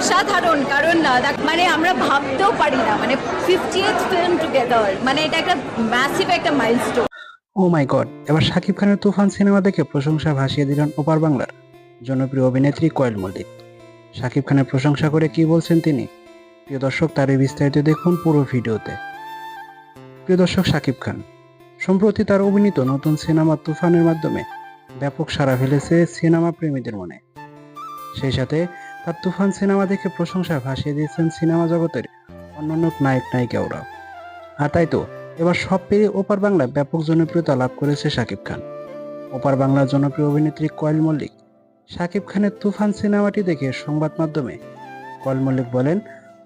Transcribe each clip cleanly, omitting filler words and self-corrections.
অসাধারণ, কারণ মানে আমরা ভাবতেও পারি না, মানে 50th ফিল্ম টুগেদার, মানে এটা একটা ম্যাসিভ একটা মাইলস্টোন। ও মাই গড, এবার শাকিব খানের তুফান সিনেমা দেখে প্রশংসা ভাসিয়ে দিলেন ওপার বাংলার জনপ্রিয় অভিনেত্রী কোয়েল মল্লিক। শাকিব খানের প্রশংসা করে কি বলছেন তিনি? প্রিয় দর্শক, তারই বিস্তারিত দেখুন পুরো ভিডিওতে। প্রিয় দর্শক, শাকিব খান সম্প্রতি তার অভিনীত নতুন সিনেমা তুফানের মাধ্যমে ব্যাপক সাড়া ফেলেছে সিনেমা প্রেমীদের মনে। সেই সাথে তার তুফান সিনেমা দেখে প্রশংসা ভাসিয়ে দিয়েছেন সিনেমা জগতের অন্যান্য নায়ক নায়িকাওরা। আর তাই তো এবার সব পেরিয়ে ওপার বাংলায় ব্যাপক জনপ্রিয়তা লাভ করেছে শাকিব খান। ওপার বাংলার জনপ্রিয় অভিনেত্রী কোয়েল মল্লিক শাকিব খানের তুফান সিনেমাটি দেখে সংবাদ মাধ্যমে কোয়েল মল্লিক বলেন,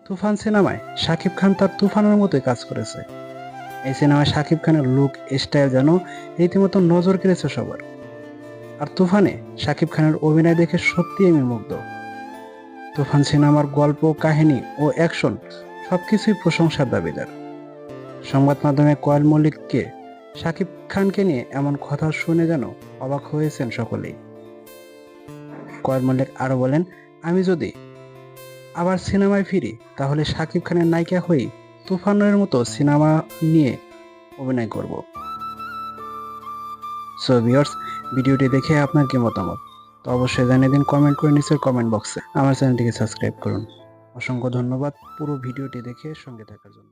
তুফান সিনেমায় শাকিব খান তার তুফানের মতোই কাজ করেছে। এই সিনেমায় শাকিব খানের লুক স্টাইল যেন রীতিমতো নজর কেড়েছে সবার। আর তুফানে শাকিব খানের অভিনয় দেখে সত্যি আমি মুগ্ধ। তুফান সিনেমার গল্প, কাহিনী ও অ্যাকশন সবকিছুই প্রশংসার দাবিদার। সংবাদ মাধ্যমে কোয়েল মল্লিককে শাকিব খানকে নিয়ে এমন কথা শুনে যেন অবাক হয়েছেন সকলেই। কোয়েল মল্লিক আরো বলেন, আমি যদি আবার সিনেমায় ফিরি তাহলে শাকিব খানের নায়িকা হয়েই তুফানের মতো সিনেমা নিয়ে অভিনয় করব। সো ভিউয়ার্স, ভিডিওটি দেখে আপনার কি মতামত তো অবশ্যই জানিয়ে দিন কমেন্ট করে নিচের কমেন্ট বক্সে। আমার চ্যানেলটিকে সাবস্ক্রাইব করুন। অসংখ্য ধন্যবাদ পুরো ভিডিওটি দেখে সঙ্গে থাকার জন্য।